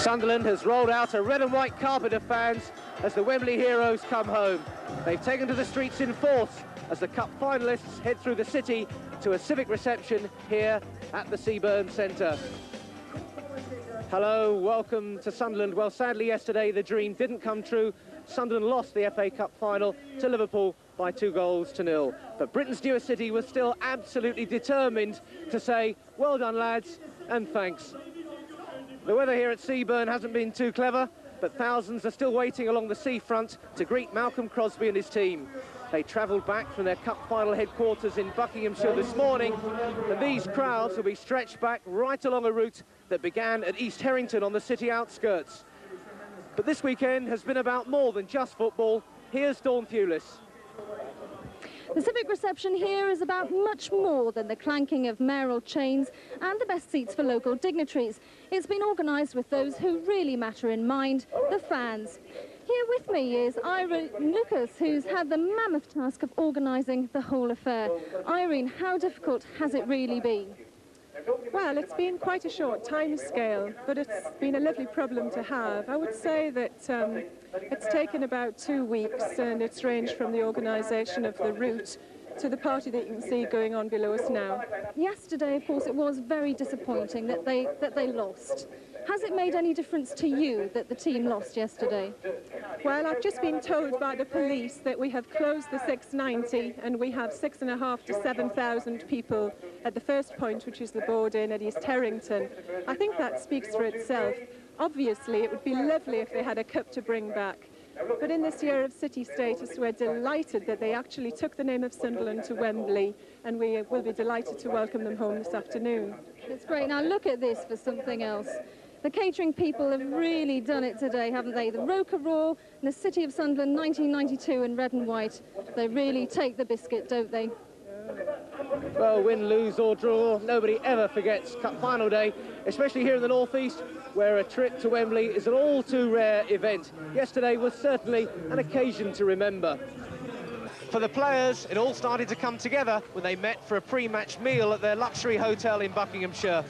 Sunderland has rolled out a red and white carpet of fans as the Wembley heroes come home. They've taken to the streets in force as the Cup finalists head through the city to a civic reception here at the Seaburn Centre. Hello, welcome to Sunderland. Well, sadly yesterday the dream didn't come true. Sunderland lost the FA Cup final to Liverpool by 2-0. But Britain's newest city was still absolutely determined to say, well done lads, and thanks. The weather here at Seaburn hasn't been too clever, but thousands are still waiting along the seafront to greet Malcolm Crosby and his team. They travelled back from their Cup final headquarters in Buckinghamshire this morning, and these crowds will be stretched back right along a route that began at East Herrington on the city outskirts. But this weekend has been about more than just football. Here's Dawn Thewlis. The civic reception here is about much more than the clanking of mayoral chains and the best seats for local dignitaries. It's been organised with those who really matter in mind, the fans. Here with me is Irene Lucas, who's had the mammoth task of organising the whole affair. Irene, how difficult has it really been? Well, it's been quite a short time scale, but it's been a lovely problem to have. I would say that it's taken about 2 weeks, and it's ranged from the organisation of the route to the party that you can see going on below us now. Yesterday, of course, it was very disappointing that they lost. Has it made any difference to you that the team lost yesterday? Well, I've just been told by the police that we have closed the 690 and we have 6,500 to 7,000 people at the first point, which is the board-in at East Herrington. I think that speaks for itself. Obviously, it would be lovely if they had a cup to bring back. But in this year of city status, we're delighted that they actually took the name of Sunderland to Wembley, and we will be delighted to welcome them home this afternoon. It's great. Now look at this for something else. The catering people have really done it today, haven't they? The Roker Raw and the City of Sunderland 1992 in red and white. They really take the biscuit, don't they? Well, win, lose or draw, nobody ever forgets Cup final day, especially here in the North East, where a trip to Wembley is an all too rare event. Yesterday was certainly an occasion to remember. For the players, it all started to come together when they met for a pre-match meal at their luxury hotel in Buckinghamshire.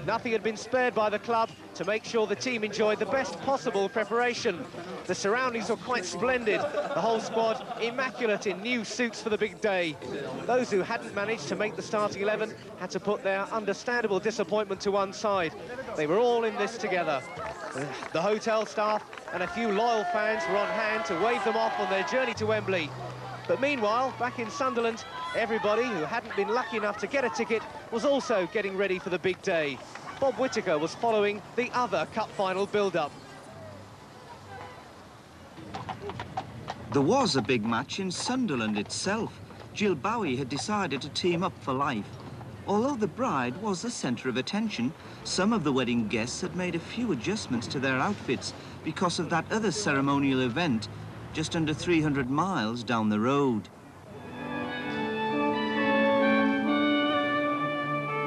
Nothing had been spared by the club to make sure the team enjoyed the best possible preparation. The surroundings were quite splendid, the whole squad immaculate in new suits for the big day. Those who hadn't managed to make the starting 11 had to put their understandable disappointment to one side. They were all in this together. The hotel staff and a few loyal fans were on hand to wave them off on their journey to Wembley. But meanwhile, back in Sunderland, everybody who hadn't been lucky enough to get a ticket was also getting ready for the big day. Bob Whittaker was following the other Cup final build-up. There was a big match in Sunderland itself. Jill Bowie had decided to team up for life. Although the bride was the centre of attention, some of the wedding guests had made a few adjustments to their outfits because of that other ceremonial event just under 300 miles down the road.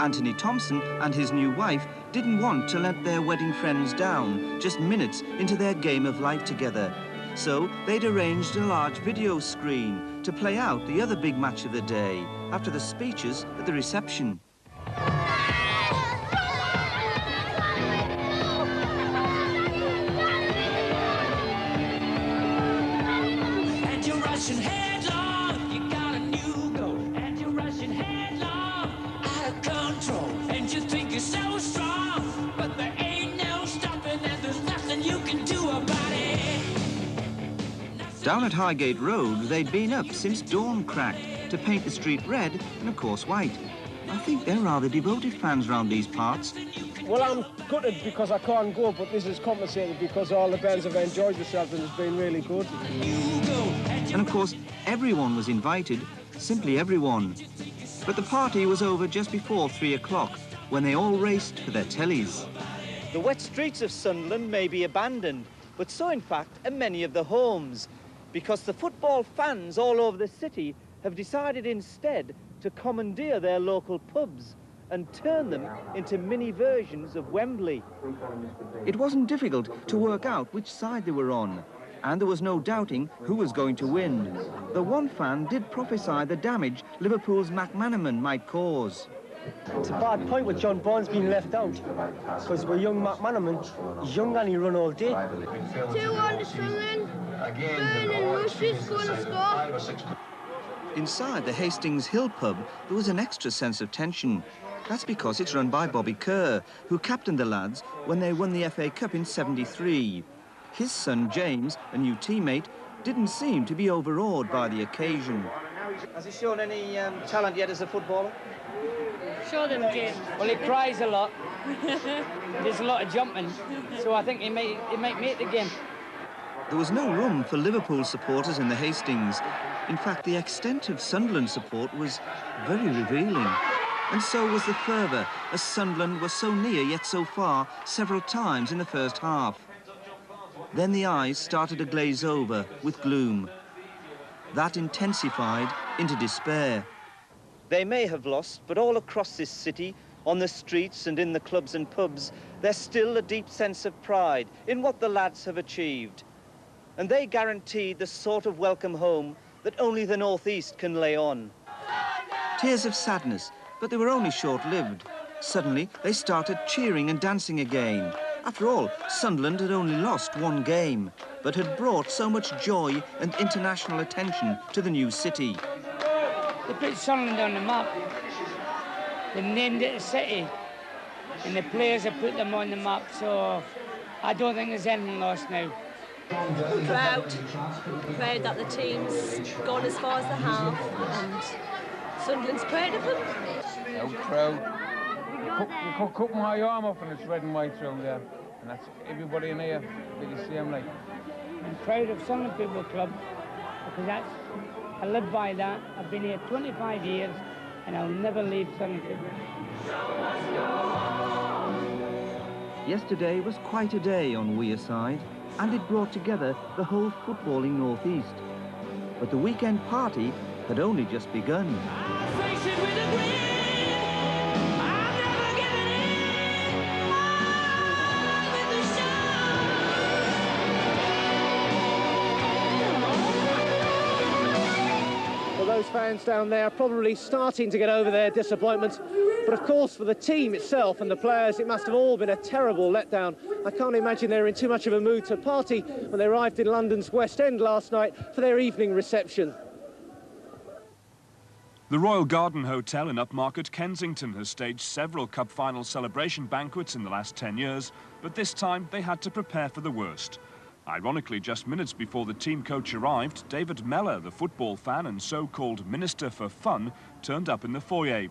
Anthony Thompson and his new wife didn't want to let their wedding friends down just minutes into their game of life together. So they'd arranged a large video screen to play out the other big match of the day after the speeches at the reception. Down at Highgate Road, they'd been up since dawn cracked to paint the street red and, of course, white. I think they're rather devoted fans round these parts. Well, I'm gutted because I can't go, but this is compensated because all the bands have enjoyed themselves and it's been really good. And, of course, everyone was invited, simply everyone. But the party was over just before 3 o'clock, when they all raced for their tellies. The wet streets of Sunderland may be abandoned, but so, in fact, are many of the homes, because the football fans all over the city have decided instead to commandeer their local pubs and turn them into mini versions of Wembley. It wasn't difficult to work out which side they were on, and there was no doubting who was going to win. The one fan did prophesy the damage Liverpool's McManaman might cause. It's a bad point with John Barnes being left out, because we're young Matt Manaman. He's young and he run all day. 2-1 to Sunderland. Burn and Rush is going to score. Inside the Hastings Hill pub, there was an extra sense of tension. That's because it's run by Bobby Kerr, who captained the lads when they won the FA Cup in '73. His son, James, a new teammate, didn't seem to be overawed by the occasion. Has he shown any talent yet as a footballer? Show them, James. Well, he cries a lot. There's a lot of jumping, so I think he might make the game. There was no room for Liverpool supporters in the Hastings. In fact, the extent of Sunderland support was very revealing. And so was the fervour, as Sunderland was so near yet so far several times in the first half. Then the eyes started to glaze over with gloom. That intensified into despair. They may have lost, but all across this city, on the streets and in the clubs and pubs, there's still a deep sense of pride in what the lads have achieved. And they guaranteed the sort of welcome home that only the North East can lay on. Tears of sadness, but they were only short-lived. Suddenly, they started cheering and dancing again. After all, Sunderland had only lost one game, but had brought so much joy and international attention to the new city. They put Sunderland on the map. They named it a city, and the players have put them on the map, so I don't think there's anything lost now. Proud that the team's gone as far as they have, and Sunderland's proud of them. I'm proud. You could cut my arm off and it's red and white through there, and that's everybody in here, they see I'm like. I'm proud of Sunderland Football Club, because I live by that. I've been here 25 years, and I'll never leave Sunderland Football. Yesterday was quite a day on Wearside, and it brought together the whole footballing North East. But the weekend party had only just begun. Those fans down there are probably starting to get over their disappointment. But of course, for the team itself and the players, it must have all been a terrible letdown. I can't imagine they were in too much of a mood to party when they arrived in London's West End last night for their evening reception. The Royal Garden Hotel in Upmarket, Kensington, has staged several cup final celebration banquets in the last 10 years, but this time they had to prepare for the worst. Ironically, just minutes before the team coach arrived, David Mellor, the football fan and so-called Minister for Fun, turned up in the foyer.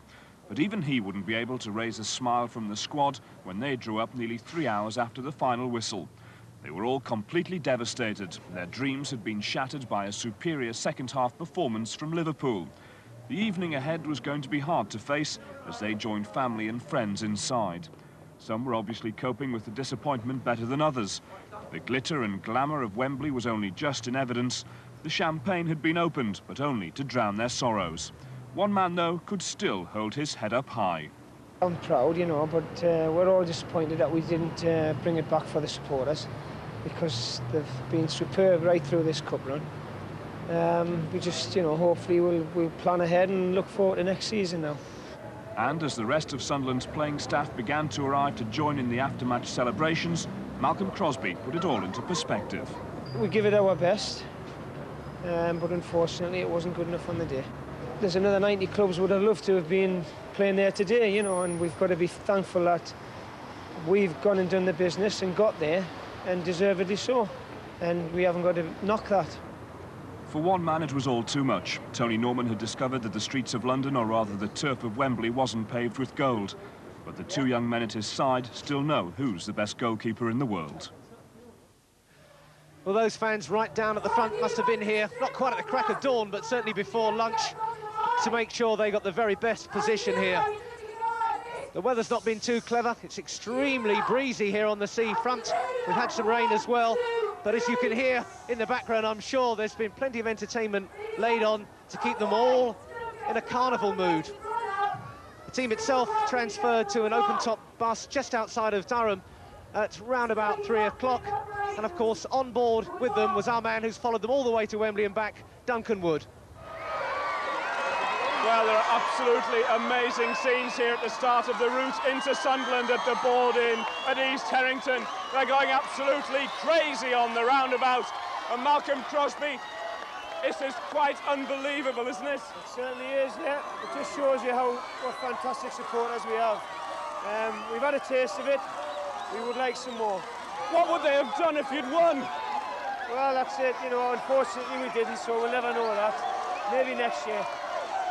But even he wouldn't be able to raise a smile from the squad when they drew up nearly 3 hours after the final whistle. They were all completely devastated. Their dreams had been shattered by a superior second-half performance from Liverpool. The evening ahead was going to be hard to face as they joined family and friends inside. Some were obviously coping with the disappointment better than others. The glitter and glamour of Wembley was only just in evidence. The champagne had been opened, but only to drown their sorrows. One man, though, could still hold his head up high. I'm proud, you know, but we're all disappointed that we didn't bring it back for the supporters, because they've been superb right through this cup run. We just, you know, hopefully we'll plan ahead and look forward to next season now. And as the rest of Sunderland's playing staff began to arrive to join in the after-match celebrations, Malcolm Crosby put it all into perspective. We give it our best, but unfortunately it wasn't good enough on the day. There's another 90 clubs would have loved to have been playing there today, you know, and we've got to be thankful that we've gone and done the business and got there, and deservedly so, and we haven't got to knock that. For one man, it was all too much. Tony Norman had discovered that the streets of London, or rather the turf of Wembley, wasn't paved with gold. But the two young men at his side still know who's the best goalkeeper in the world. Well, those fans right down at the front must have been here, not quite at the crack of dawn, but certainly before lunch, to make sure they got the very best position here. The weather's not been too clever. It's extremely breezy here on the seafront. We've had some rain as well. But as you can hear in the background, I'm sure there's been plenty of entertainment laid on to keep them all in a carnival mood. The team itself transferred to an open-top bus just outside of Durham at round about 3 o'clock. And of course, on board with them was our man who's followed them all the way to Wembley and back, Duncan Wood. Well, there are absolutely amazing scenes here at the start of the route into Sunderland at the Baldwin at East Harrington. They're going absolutely crazy on the roundabout. And Malcolm Crosby, this is quite unbelievable, isn't it? It certainly is, yeah. It just shows you what fantastic supporters we have. We've had a taste of it. We would like some more. What would they have done if you'd won? Well, that's it, you know, unfortunately we didn't, so we'll never know that. Maybe next year.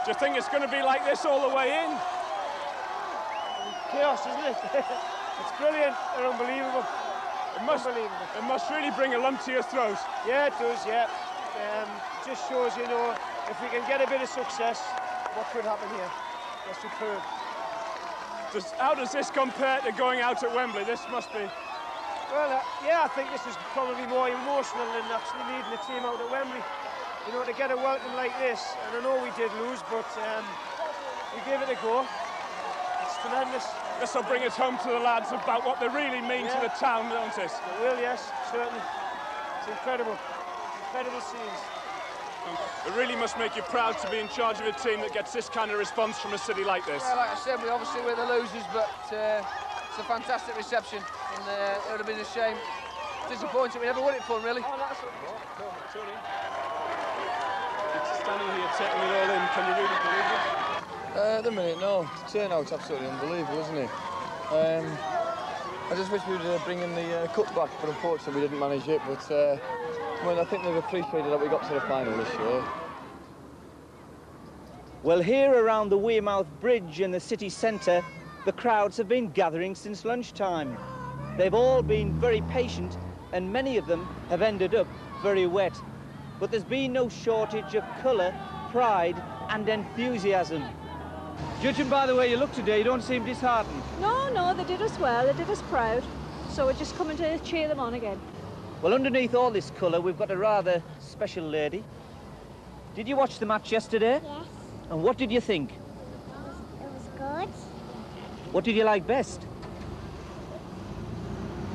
Do you think it's going to be like this all the way in? Chaos, isn't it? It's brilliant. They're unbelievable. It must really bring a lump to your throat. Yeah, it does, yeah. Just shows, you know, if we can get a bit of success, what could happen here. That's superb. How does this compare to going out at Wembley? This must be... Well, yeah, I think this is probably more emotional than actually leading the team out at Wembley. You know, to get a welcome like this, and I know we did lose, but we gave it a go. It's tremendous. This will bring it home to the lads about what they really mean to the town, don't it? It will, yes, certainly. It's incredible. Incredible scenes. It really must make you proud to be in charge of a team that gets this kind of response from a city like this. Yeah, like I said, we're the losers, but it's a fantastic reception, and it would have been a shame. Disappointing, we never won it for, really. Oh, that's Tony. It's standing here taking it all in. Can you really believe it? At the minute, no. The turnout's absolutely unbelievable, isn't it? I just wish we would bring in the cup back, but unfortunately we didn't manage it. But well, I think they've appreciated that we got to the final this year. Well, here around the Wearmouth Bridge in the city centre, the crowds have been gathering since lunchtime. They've all been very patient, and many of them have ended up very wet. But there's been no shortage of colour, pride and enthusiasm. Judging by the way you look today, you don't seem disheartened. No, they did us well, they did us proud. So we're just coming to cheer them on again. Well, underneath all this colour, we've got a rather special lady. Did you watch the match yesterday? Yes. And what did you think? It was good. What did you like best?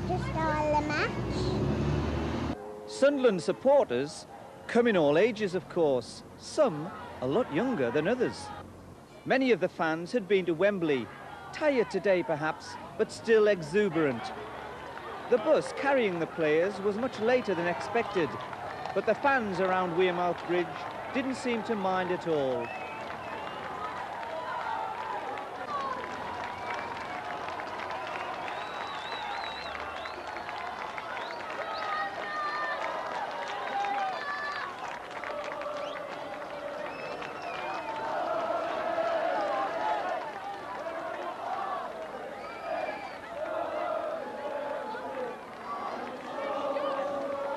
Just all the match. Sunderland supporters come in all ages, of course. Some a lot younger than others. Many of the fans had been to Wembley, tired today perhaps, but still exuberant. The bus carrying the players was much later than expected, but the fans around Wearmouth Bridge didn't seem to mind at all.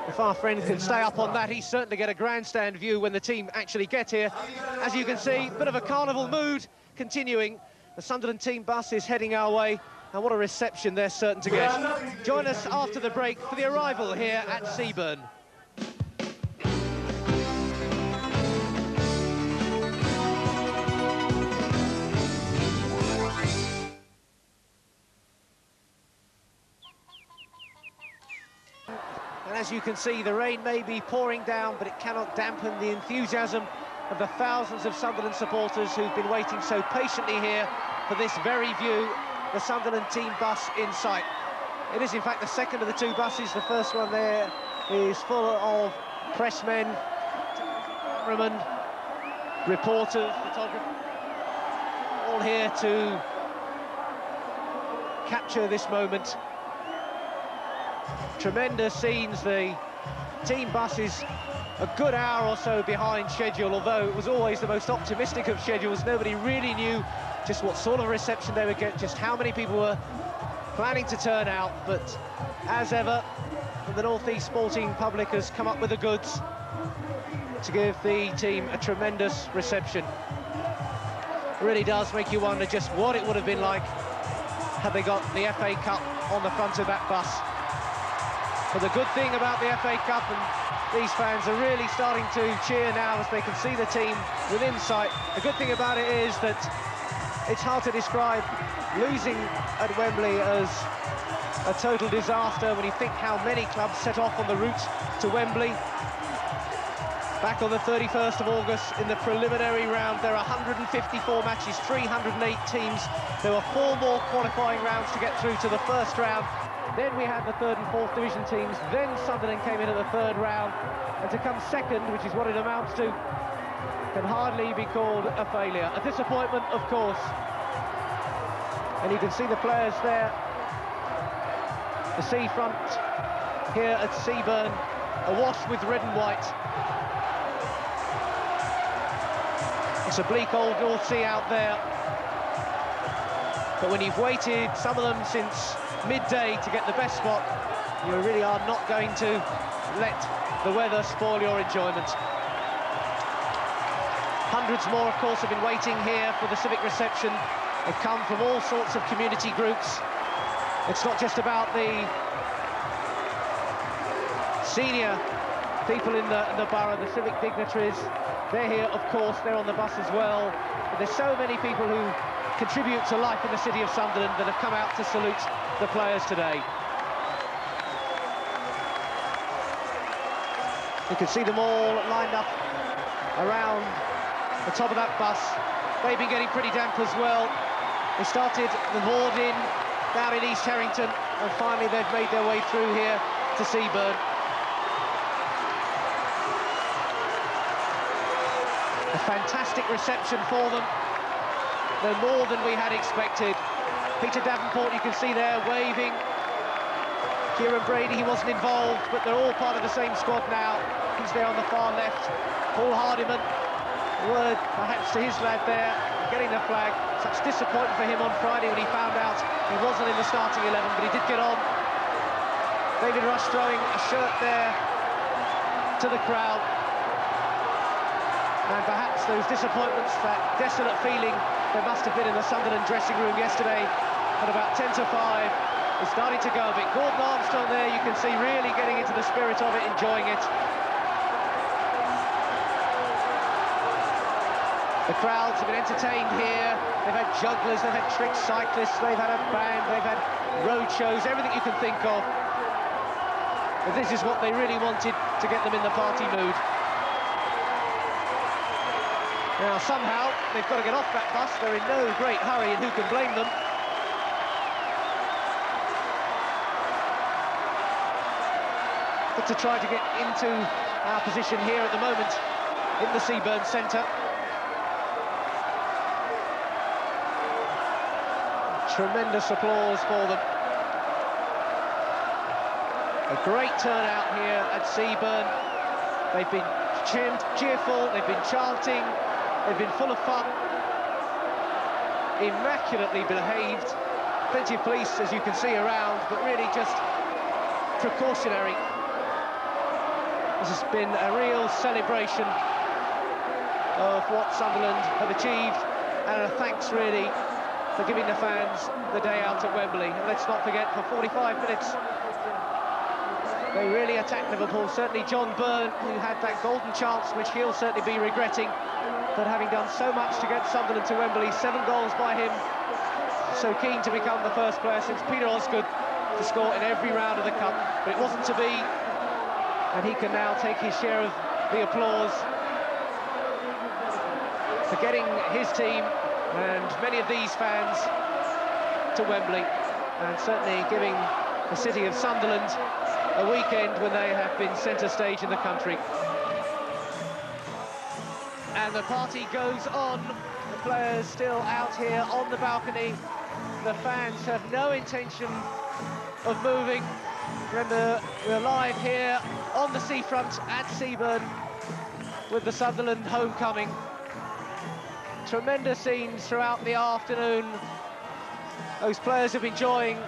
If our friend can stay up on that, he's certain to get a grandstand view when the team actually get here. As you can see, bit of a carnival mood continuing. The Sunderland team bus is heading our way, and what a reception they're certain to get. Join us after the break for the arrival here at Seaburn. And as you can see, the rain may be pouring down, but it cannot dampen the enthusiasm of the thousands of Sunderland supporters who've been waiting so patiently here for this very view, the Sunderland team bus in sight. It is, in fact, the second of the two buses. The first one there is full of pressmen, cameramen, reporters, photographers, all here to capture this moment. Tremendous scenes. The team bus is a good hour or so behind schedule, although it was always the most optimistic of schedules. Nobody really knew just what sort of reception they would get, just how many people were planning to turn out. But as ever, the North East sporting public has come up with the goods to give the team a tremendous reception. It really does make you wonder just what it would have been like had they got the FA Cup on the front of that bus. But the good thing about the FA Cup, and these fans are really starting to cheer now as they can see the team within sight. The good thing about it is that it's hard to describe losing at Wembley as a total disaster when you think how many clubs set off on the route to Wembley. Back on the 31st of August in the preliminary round, there are 154 matches, 308 teams. There were 4 more qualifying rounds to get through to the first round. Then we had the 3rd and 4th division teams. Then Sunderland came in at the 3rd round. And to come second, which is what it amounts to, can hardly be called a failure. A disappointment, of course. And you can see the players there. The seafront here at Seaburn, awash with red and white. It's a bleak old North Sea out there. But when you've waited, some of them since midday, to get the best spot, you really are not going to let the weather spoil your enjoyment. Hundreds more, of course, have been waiting here for the civic reception. They've come from all sorts of community groups. It's not just about the senior people in the borough, the civic dignitaries. They're here, of course, they're on the bus as well. But there's so many people who contribute to life in the city of Sunderland that have come out to salute the players today. You can see them all lined up around the top of that bus. They've been getting pretty damp as well. They started the boarding down in East Harrington, and finally they've made their way through here to Seaburn. A fantastic reception for them. No more than we had expected. Peter Davenport, you can see there, waving. Kieran Brady, he wasn't involved, but they're all part of the same squad now. He's there on the far left. Paul Hardiman, a word perhaps to his lad there, getting the flag. Such disappointment for him on Friday when he found out he wasn't in the starting 11, but he did get on. David Rush throwing a shirt there to the crowd. And perhaps those disappointments, that desolate feeling there must have been in the Sunderland dressing room yesterday at about 10 to 5 is starting to go a bit. Gordon Armstrong there, you can see, really getting into the spirit of it, enjoying it. The crowds have been entertained here. They've had jugglers, they've had trick cyclists, they've had a band, they've had road shows, everything you can think of. But this is what they really wanted to get them in the party mood. Now, somehow, they've got to get off that bus. They're in no great hurry, and who can blame them? But to try to get into our position here at the moment in the Seaburn Centre. Tremendous applause for them. A great turnout here at Seaburn. They've been cheerful, they've been chanting, they've been full of fun, immaculately behaved. Plenty of police, as you can see, around, but really just precautionary. This has been a real celebration of what Sunderland have achieved, and a thanks, really, for giving the fans the day out at Wembley. And let's not forget, for 45 minutes, they really attacked Liverpool. Certainly John Byrne, who had that golden chance, which he'll certainly be regretting, but having done so much to get Sunderland to Wembley, 7 goals by him, so keen to become the first player since Peter Osgood to score in every round of the Cup, but it wasn't to be, and he can now take his share of the applause for getting his team and many of these fans to Wembley, and certainly giving the city of Sunderland a weekend when they have been centre stage in the country. And the party goes on. The players still out here on the balcony. The fans have no intention of moving. Remember, we're live here on the seafront at Seaburn with the Sunderland homecoming. Tremendous scenes throughout the afternoon. Those players have been enjoying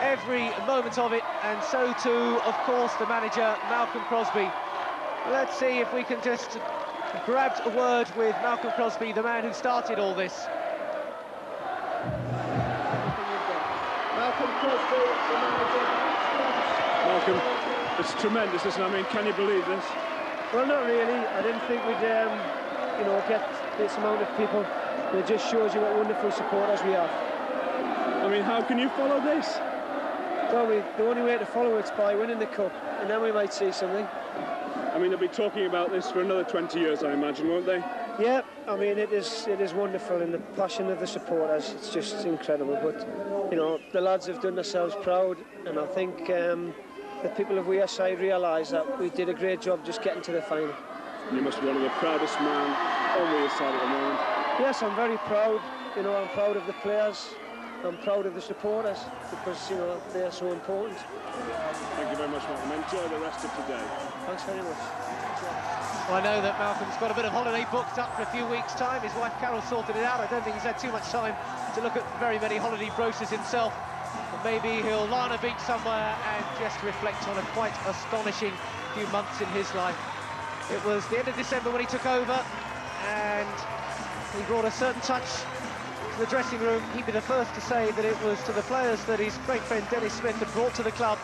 every moment of it, and so too, of course, the manager, Malcolm Crosby. Let's see if we can just grab a word with Malcolm Crosby, the man who started all this. Malcolm Crosby, the manager. Malcolm, it's tremendous, isn't it? I mean, can you believe this? Well, not really. I didn't think we'd, you know, get this amount of people. It just shows you what wonderful supporters we have. I mean, how can you follow this? Well, the only way to follow it's by winning the Cup, and then we might see something. I mean, they'll be talking about this for another 20 years, I imagine, won't they? Yeah, I mean, it is wonderful, and the passion of the supporters, it's just incredible. But, you know, the lads have done themselves proud, and I think the people of Wearside realise that we did a great job just getting to the final. You must be one of the proudest men on Wearside at the moment. Yes, I'm very proud. You know, I'm proud of the players. I'm proud of the supporters because, you know, they're so important. Thank you very much, Malcolm. Enjoy the rest of today. Thanks very much. Well, I know that Malcolm's got a bit of holiday booked up for a few weeks' time. His wife Carol sorted it out. I don't think he's had too much time to look at very many holiday brochures himself. But maybe he'll lie on a beach somewhere and just reflect on a quite astonishing few months in his life. It was the end of December when he took over, and he brought a certain touch to the dressing room. He'd be the first to say that it was to the players that his great friend Dennis Smith had brought to the club.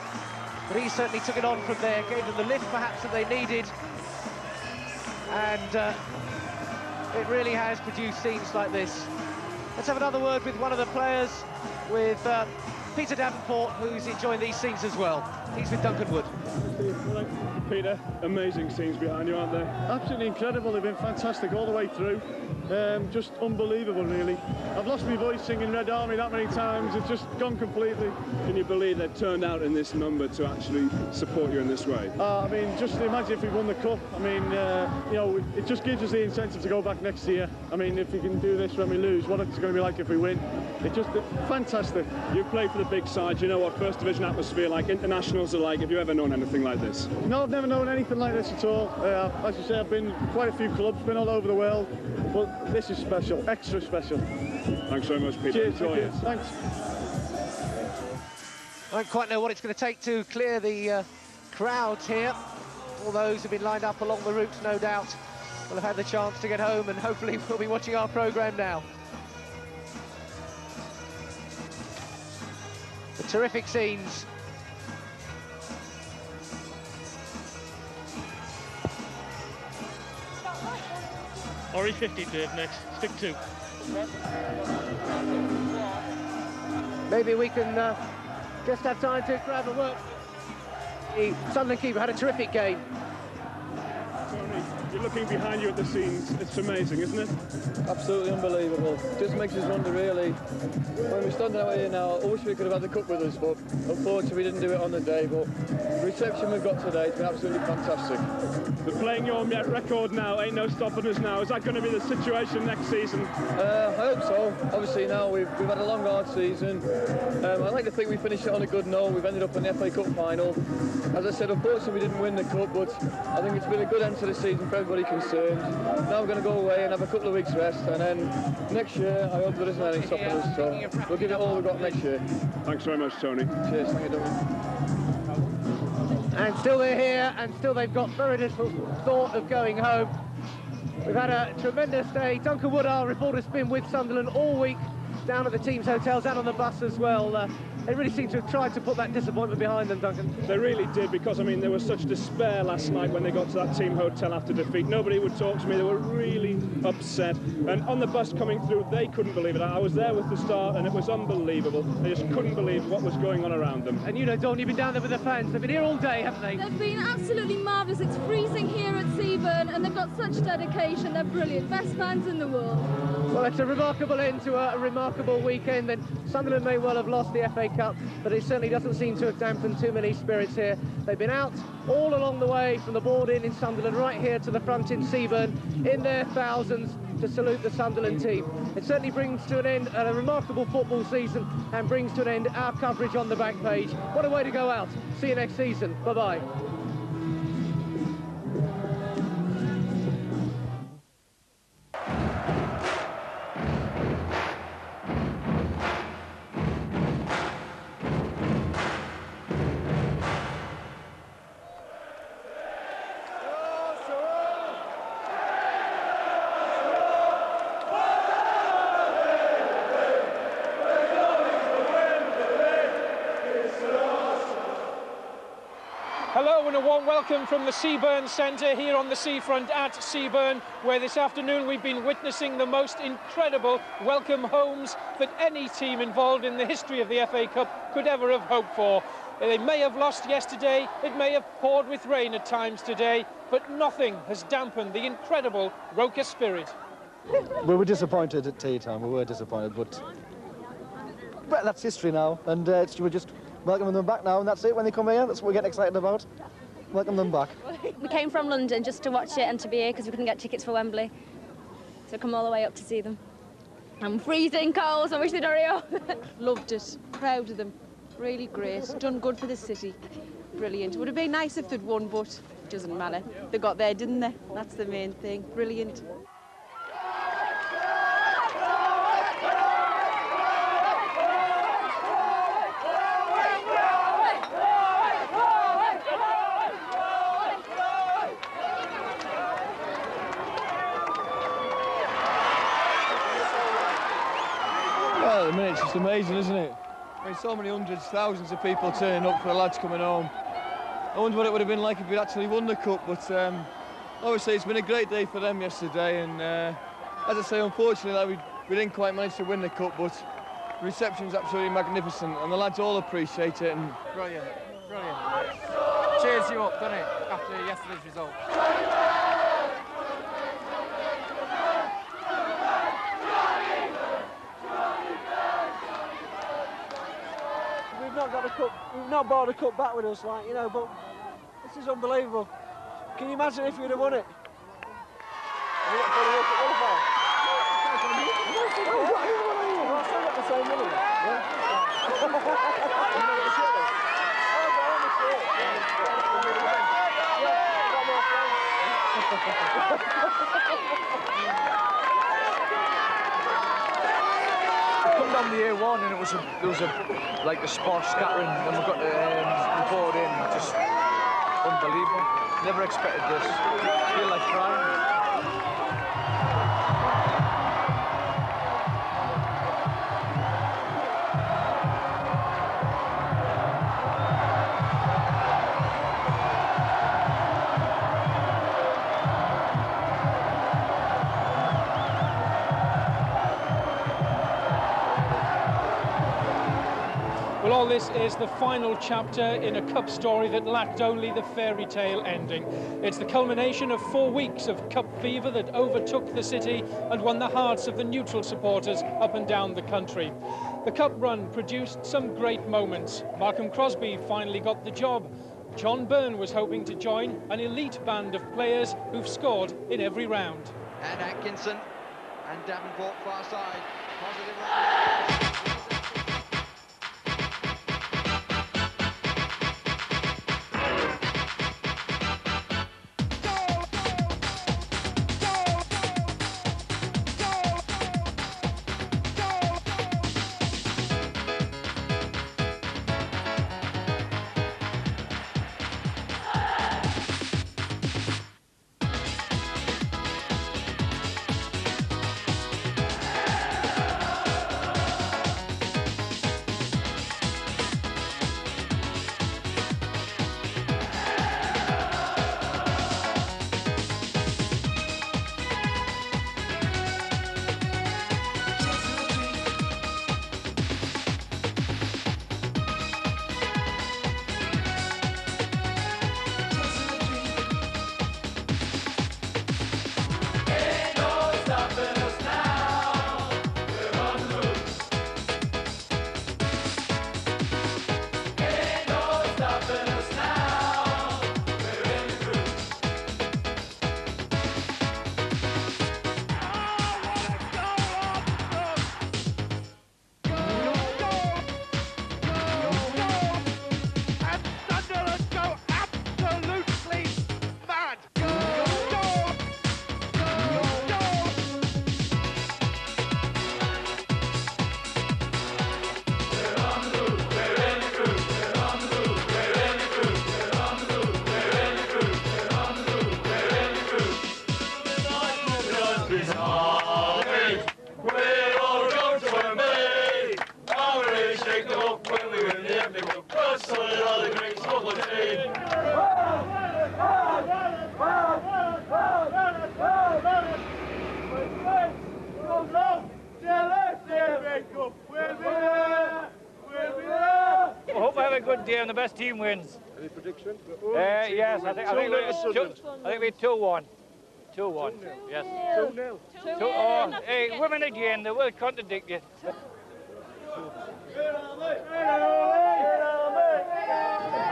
But he certainly took it on from there, gave them the lift perhaps that they needed. And it really has produced scenes like this. Let's have another word with one of the players, with Peter Davenport, who's enjoying these scenes as well. He's with Duncan Wood. Peter, amazing scenes behind you, aren't they? Absolutely incredible. They've been fantastic all the way through. Just unbelievable, really. I've lost my voice singing Red Army that many times. It's just gone completely. Can you believe they've turned out in this number to actually support you in this way? I mean, just imagine if we won the cup. I mean, you know, it just gives us the incentive to go back next year. I mean, if we can do this when we lose, what it's going to be like if we win. It's just fantastic. You've played for the big side. You know what First Division atmosphere like, internationals are like. Have you ever known anything like this? No, I've never known anything like this at all. As you say, I've been quite a few clubs, been all over the world, but this is special, extra special. Thanks very much, Peter. Cheers, enjoy it. Thanks. I don't quite know what it's going to take to clear the crowds here. All those who've been lined up along the routes, no doubt, will have had the chance to get home, and hopefully we'll be watching our programme now. The terrific scenes. Ori 50, Dave, next. Stick 2. Maybe we can just have time to grab a work. The Sunderland keeper had a terrific game. You're looking behind you at the scenes. It's amazing, isn't it? Absolutely unbelievable. Just makes us wonder, really. When we're standing out here now, I wish we could have had the cup with us, but unfortunately we didn't do it on the day. But the reception we've got today has been absolutely fantastic. But playing your record now, ain't no stopping us now. Is that going to be the situation next season? I hope so. Obviously now we've had a long, hard season. I like to think we finished it on a good note. We've ended up in the FA Cup final. As I said, unfortunately we didn't win the cup, but I think it's been a good end to the season for everybody concerned. Now we're going to go away and have a couple of weeks rest, and then next year I hope there isn't anything stopping us, so we'll give it all we've got next year. Thanks very much, Tony. Cheers, thank you, Dominic. And still they're here, and still they've got very little thought of going home. We've had a tremendous day. Duncan Wood, our reporter's been with Sunderland all week, down at the team's hotels and on the bus as well. They really seem to have tried to put that disappointment behind them, Duncan. They really did, because, I mean, there was such despair last night when they got to that team hotel after defeat. Nobody would talk to me. They were really upset. And on the bus coming through, they couldn't believe it. I was there with the start, and it was unbelievable. They just couldn't believe what was going on around them. And you know, Dawn, you've been down there with the fans. They've been here all day, haven't they? They've been absolutely marvellous. It's freezing here at Seaburn, and they've got such dedication. They're brilliant. Best fans in the world. Well, it's a remarkable end to a remarkable weekend. Then Sunderland may well have lost the FA Cup, but it certainly doesn't seem to have dampened too many spirits here. They've been out all along the way from the board in Sunderland right here to the front in Seaburn in their thousands to salute the Sunderland team. It certainly brings to an end a remarkable football season and brings to an end our coverage on the back page. What a way to go out. See you next season. Bye-bye. Hello and a warm welcome from the Seaburn Centre here on the seafront at Seaburn, where this afternoon we've been witnessing the most incredible welcome homes that any team involved in the history of the FA Cup could ever have hoped for. They may have lost yesterday, it may have poured with rain at times today, but nothing has dampened the incredible Roker spirit. We were disappointed at tea time, we were disappointed, but that's history now, and we're just welcoming them back now, and that's it. When they come here, that's what we're getting excited about. Welcome them back. We came from London just to watch it and to be here because we couldn't get tickets for Wembley. So come all the way up to see them. I'm freezing cold, so I wish they'd hurry up. Loved it, proud of them, really great, done good for the city, brilliant. Would have been nice if they'd won, but it doesn't matter. They got there, didn't they? That's the main thing, brilliant. Well, at the minute, it's just amazing, isn't it? I mean, so many hundreds, thousands of people turning up for the lads coming home. I wonder what it would have been like if we'd actually won the cup, but obviously it's been a great day for them yesterday, and as I say, unfortunately, we didn't quite manage to win the cup, but the reception's absolutely magnificent, and the lads all appreciate it. And brilliant, brilliant. Cheers you up, doesn't it, after yesterday's result? We've not got the cup, we've not brought the cup back with us, like, you know, but this is unbelievable. Can you imagine if we'd have won it? Come down the A1 and there was like the spot scattering, and we got the board in, just unbelievable. Never expected this. Feel like crying. Well, all this is the final chapter in a cup story that lacked only the fairy tale ending. It's the culmination of 4 weeks of cup fever that overtook the city and won the hearts of the neutral supporters up and down the country. The cup run produced some great moments. Markham Crosby finally got the job. John Byrne was hoping to join an elite band of players who've scored in every round. And Atkinson and Davenport far side. Positive. I hope I have a good day and the best team wins. Any prediction? Yes, I think we 2-1. 2-1. Yes. 2-0. Oh, hey, women again, they will contradict you.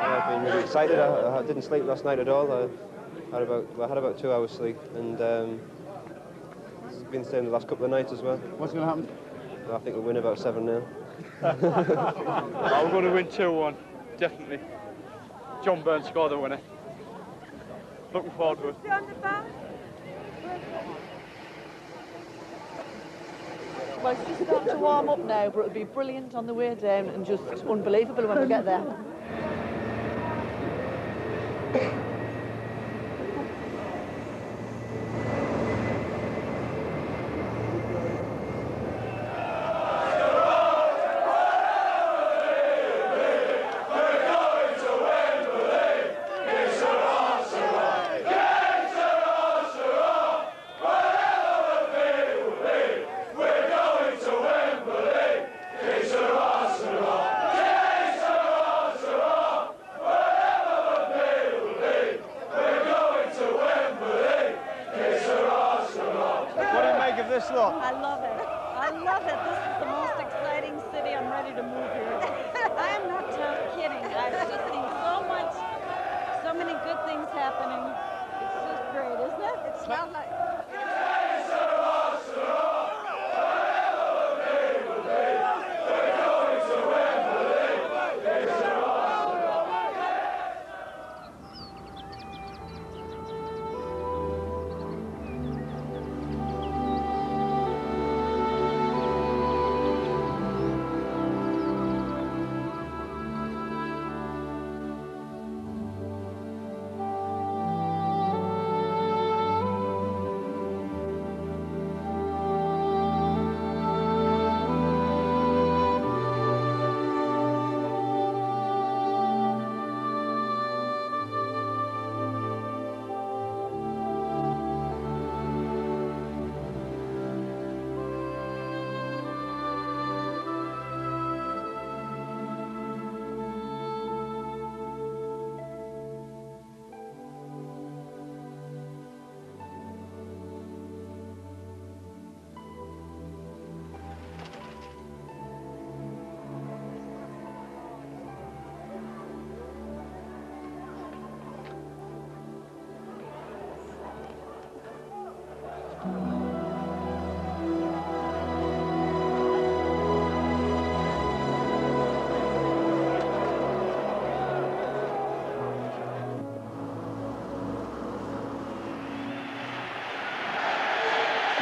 I've been really excited. I didn't sleep last night at all. I had about 2 hours sleep, and it's been the same the last couple of nights as well. What's going to happen? I think we'll win about 7-0. I'm going to win 2-1, definitely. John Burns scored the winner. Looking forward to it. Well, it's just starting to warm up now, but it'll be brilliant on the way down and just unbelievable when we get there. I love it. I love it. This is the most exciting city. I'm ready to move here. I am not kidding. I've just seen so many good things happening. It's just great, isn't it? It smells like...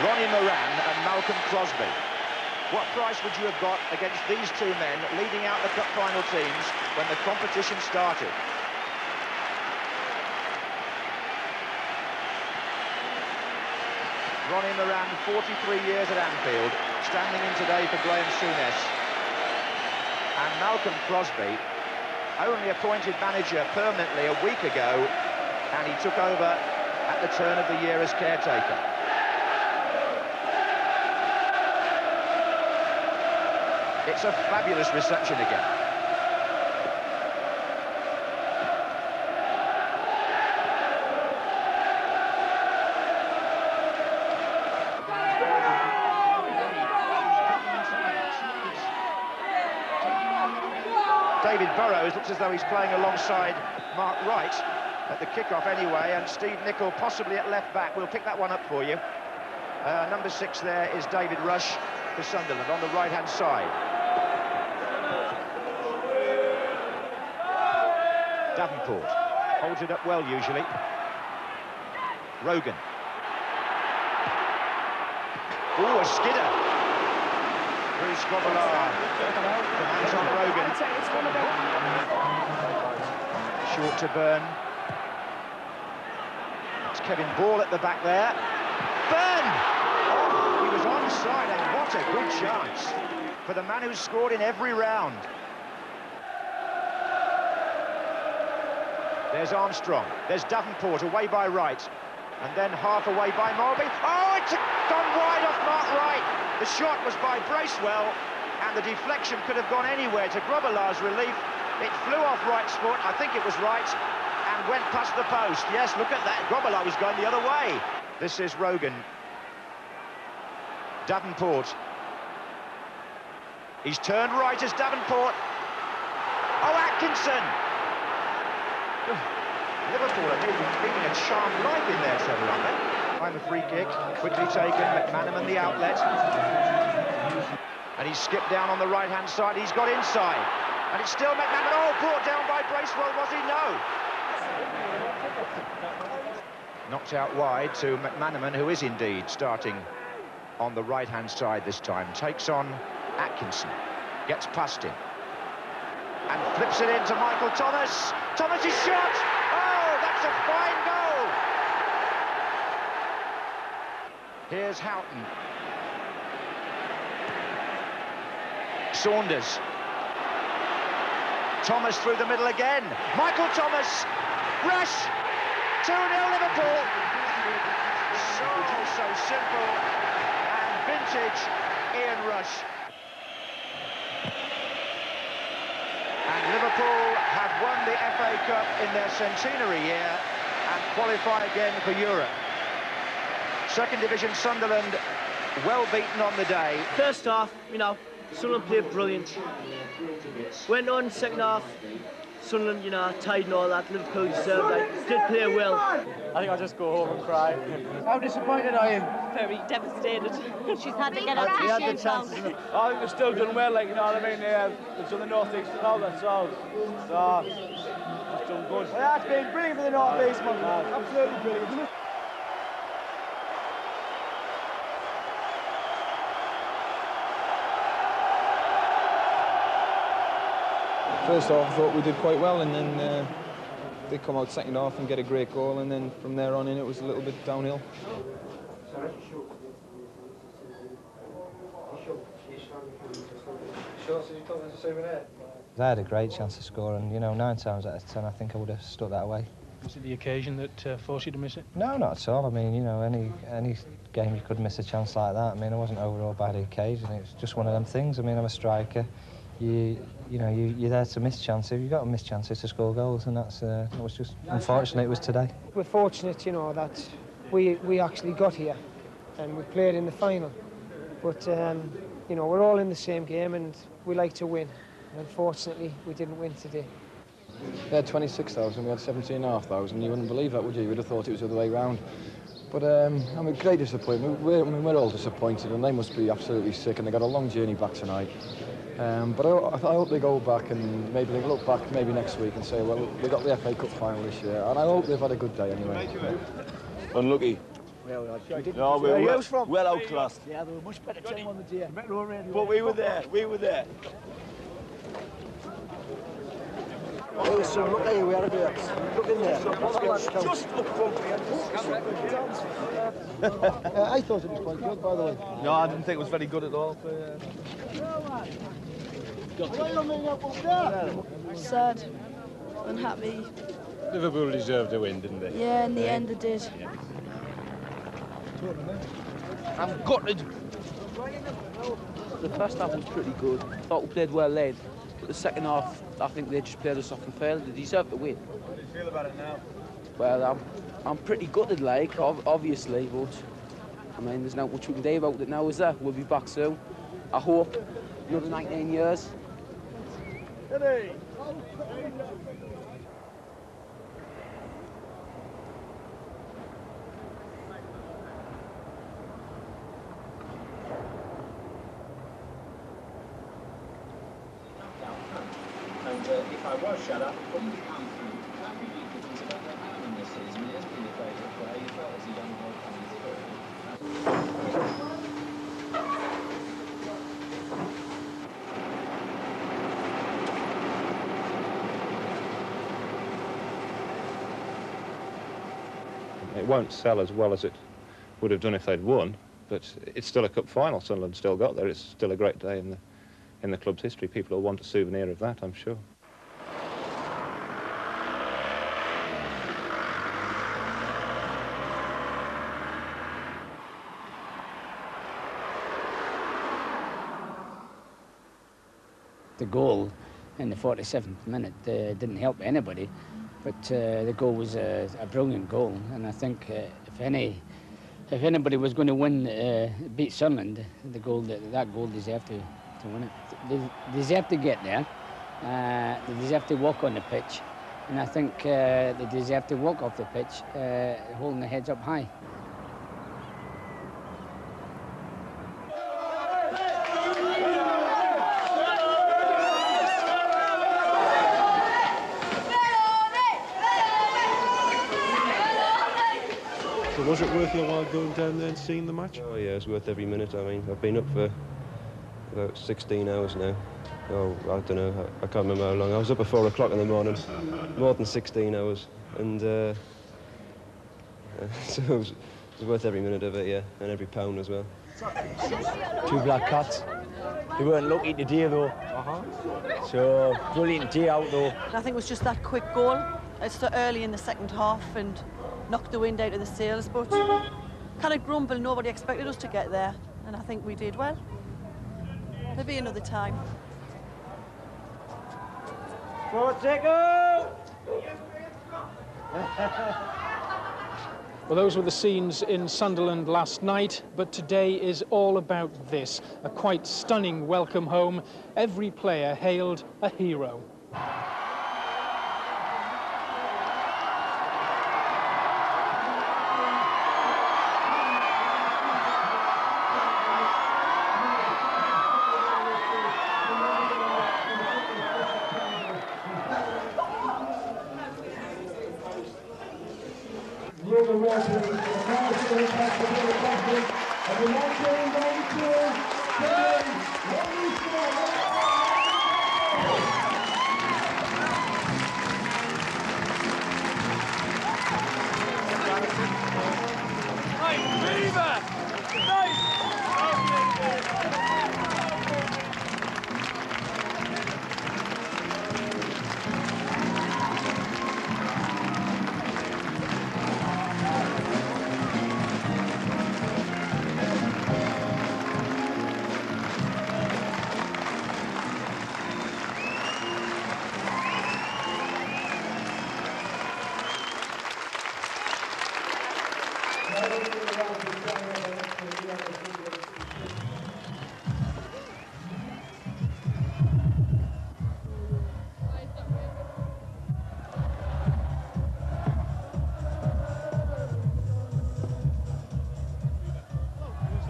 Ronnie Moran and Malcolm Crosby. What price would you have got against these two men leading out the cup final teams when the competition started? Ronnie Moran, 43 years at Anfield, standing in today for Graham Souness. And Malcolm Crosby, only appointed manager permanently a week ago, and he took over at the turn of the year as caretaker. It's a fabulous reception again. David Burrows looks as though he's playing alongside Mark Wright at the kickoff anyway, and Steve Nicol possibly at left back. We'll pick that one up for you. Number 6 there is David Rush for Sunderland on the right-hand side. Davenport holds it up well usually. Rogan. Oh, a skidder. Bruce Grobbelaar. Commands on Rogan. Short to Byrne. It's Kevin Ball at the back there. Byrne! Oh, he was onside, and what a good chance for the man who's scored in every round. There's Armstrong, there's Davenport away by Wright, and then half away by Morby. Oh, it's gone wide off Mark Wright. The shot was by Bracewell, and the deflection could have gone anywhere to Grobbelaar's relief, It flew off Wright's foot, I think it was Wright, and went past the post. Yes, look at that. Grobbelaar was going the other way. This is Rogan. Davenport. He's turned right as Davenport. Oh, Atkinson! Liverpool are leading a charmed life in there, Trevor, aren't they? Time a free kick, quickly taken, McManaman the outlet. And he's skipped down on the right-hand side, he's got inside. And it's still McManaman, oh, brought down by Bracewell, was he? No! Knocked out wide to McManaman, who is indeed starting on the right-hand side this time. Takes on Atkinson, gets past him. And flips it into Michael Thomas. Thomas's shot! Oh, that's a fine goal! Here's Houghton. Saunders. Thomas through the middle again. Michael Thomas. Rush. 2-0 Liverpool. So simple. And vintage Ian Rush. And Liverpool have won the FA Cup in their centenary year and qualify again for Europe. Second Division Sunderland, well beaten on the day. First half, you know, Sunderland played brilliant. Went on second half, Sunderland, you know, tied and all that. Liverpool deserved it. Did play well. I think I'll just go home and cry. How disappointed are you? Very devastated. She's had to get her tissues out. I think they've still done well, like, you know what I mean? They've done the North East and all that, so it's done good. Well, that's been brilliant for the North East, man. Absolutely brilliant. First half, I thought we did quite well, and then they come out second half and get a great goal, and then from there on in it was a little bit downhill. I had a great chance to score, and you know, 9 times out of 10 I think I would have stuck that away. Was it the occasion that forced you to miss it? No, not at all. I mean, you know, any game you could miss a chance like that. I mean, I wasn't overawed by the occasion. It was just one of them things. I mean, I'm a striker. You're there to miss chances. You've got to miss chances to score goals, and that was just unfortunate. It was today. We're fortunate, you know, that we actually got here, and we played in the final. But you know, we're all in the same game, and we like to win. And unfortunately, we didn't win today. They had 26,000, we had 17,500. You wouldn't believe that, would you? You would have thought it was the other way round. But I mean, great disappointment. We're all disappointed, and they must be absolutely sick, and they got a long journey back tonight. But I hope they go back and maybe they look back maybe next week and say, well, we got the FA Cup final this year, and I hope they've had a good day anyway. Unlucky. No, we were well outclassed. Yeah, they were much better team on the day. But we were there. Hey, so look at you, we are a bit. Look in there. Just look from I thought it was quite good, by the way. No, I didn't think it was very good at all. Sad, unhappy. Liverpool deserved a win, didn't they? Yeah, in the end they did. I'm gutted. The first half was pretty good. Thought we played well led. But the second half, I think they just played us off and failed. They deserved to win. How do you feel about it now? Well, I'm pretty gutted, like, obviously, but I mean, there's not much we can do about it now, is there? We'll be back soon. I hope. Another 19 years. Hey. And if I was shut up, probably come through. How many good things about that happening this season? It has been your favourite player. You felt as a young boy coming through. It won't sell as well as it would have done if they'd won, but it's still a cup final. Sunderland still got there. It's still a great day in the club's history. People will want a souvenir of that, I'm sure. The goal in the 47th minute didn't help anybody, but the goal was a brilliant goal, and I think if anybody was going to win, beat Sunderland, that goal deserved to win it. They deserve to get there. They deserve to walk on the pitch, and I think they deserve to walk off the pitch holding their heads up high. So was it worth your while going down there and seeing the match? Oh yeah, it's worth every minute. I mean, I've been up for about 16 hours now. Oh, I don't know, I can't remember how long. I was up at 4 o'clock in the morning, more than 16 hours. And so it was worth every minute of it, yeah, and every pound as well. 2 black cats. They weren't lucky today though. So, brilliant day out though. I think it was just that quick goal. It's so early in the second half and knocked the wind out of the sails, but kind of grumble, nobody expected us to get there, and I think we did well. There'll be another time. Well, those were the scenes in Sunderland last night, but today is all about this. A quite stunning welcome home. Every player hailed a hero.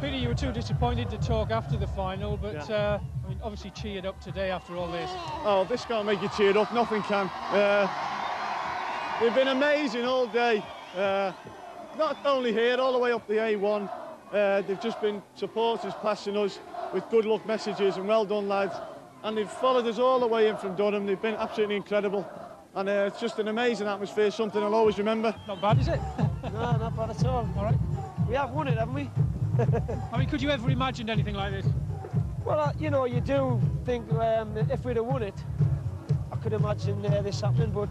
Peter, you were too disappointed to talk after the final, but I mean, obviously cheered up today after all this. Oh, this can't make you cheered up, nothing can. They've been amazing all day. Not only here, all the way up the A1. They've just been supporters passing us with good luck messages and well done, lads. And they've followed us all the way in from Durham. They've been absolutely incredible. And it's just an amazing atmosphere, something I'll always remember. Not bad, is it? No, not bad at all. All right. We have won it, haven't we? I mean, could you ever imagined anything like this? Well, you know, you do think if we'd have won it, I could imagine this happening, but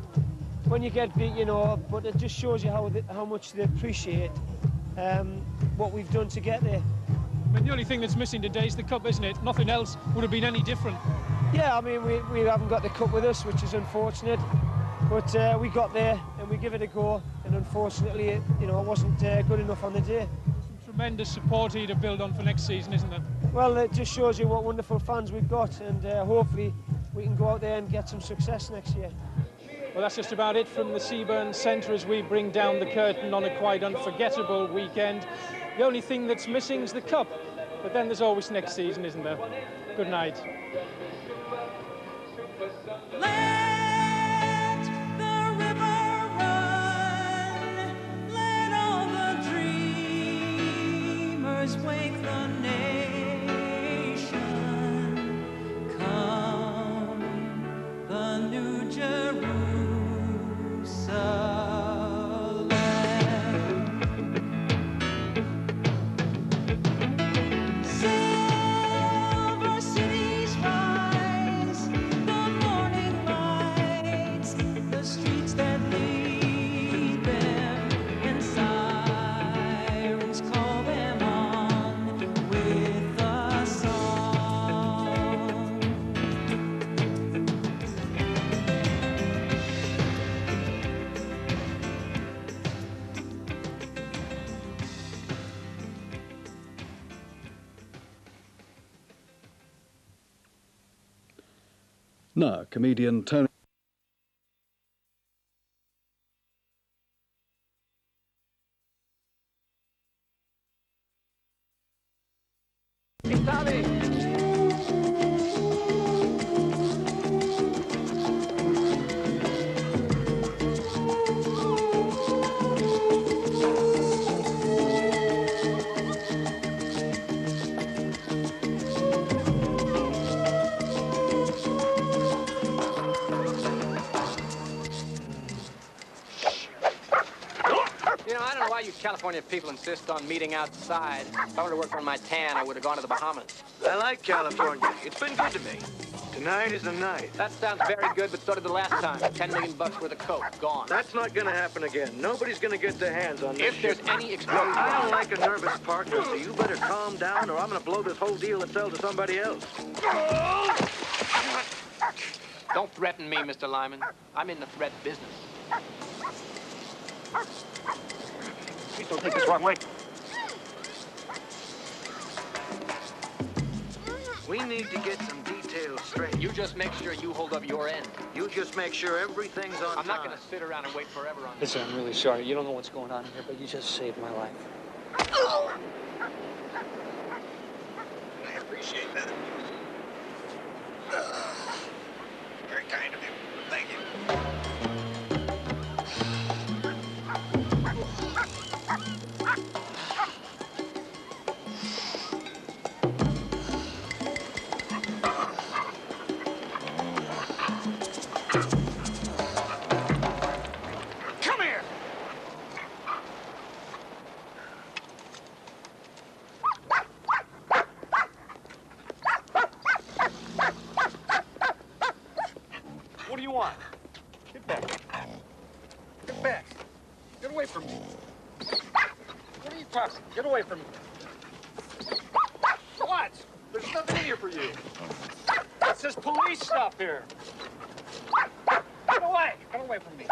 when you get beat, you know, but it just shows you how much they appreciate what we've done to get there. I mean, the only thing that's missing today is the cup, isn't it? Nothing else would have been any different. Yeah, I mean, we haven't got the cup with us, which is unfortunate, but we got there and we give it a go, and unfortunately, it wasn't good enough on the day. Tremendous support here to build on for next season, isn't there? Well, it just shows you what wonderful fans we've got, and hopefully we can go out there and get some success next year. Well, that's just about it from the Seaburn Centre as we bring down the curtain on a quite unforgettable weekend. The only thing that's missing is the cup, but then there's always next season, isn't there? Good night. Wake the nation, come the new Jerusalem. Silver cities rise, the morning light. Now, comedian Tony... You know, I don't know why you California people insist on meeting outside. If I were to work on my tan, I would have gone to the Bahamas. I like California. It's been good to me. Tonight is the night. That sounds very good, but so did the last time. $10 million worth of coke, gone. That's not gonna happen again. Nobody's gonna get their hands on this If there's shit. any explosion... I don't like a nervous partner, so you better calm down or I'm gonna blow this whole deal and sell to somebody else. Don't threaten me, Mr. Lyman. I'm in the threat business. Please don't take this wrong way. We need to get some details straight. You just make sure you hold up your end. You just make sure everything's on I'm not time. going to sit around and wait forever on this. Listen, I'm really sorry. You don't know what's going on here, but you just saved my life. I appreciate that. Very kind of you. Thank you. Come here! What do you want? Get back. Get back. Get away from me. What are you talking? Get away from me. What? There's nothing in here for you. It's this police stuff here. Get away. Get away from me.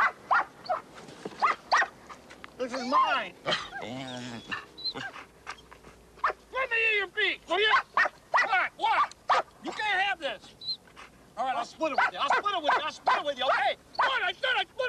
This is mine. Let me eat your beak, will you? What? You can't have this. All right, I'll split it with you. I'll split it with you. Okay? What? I said I'd split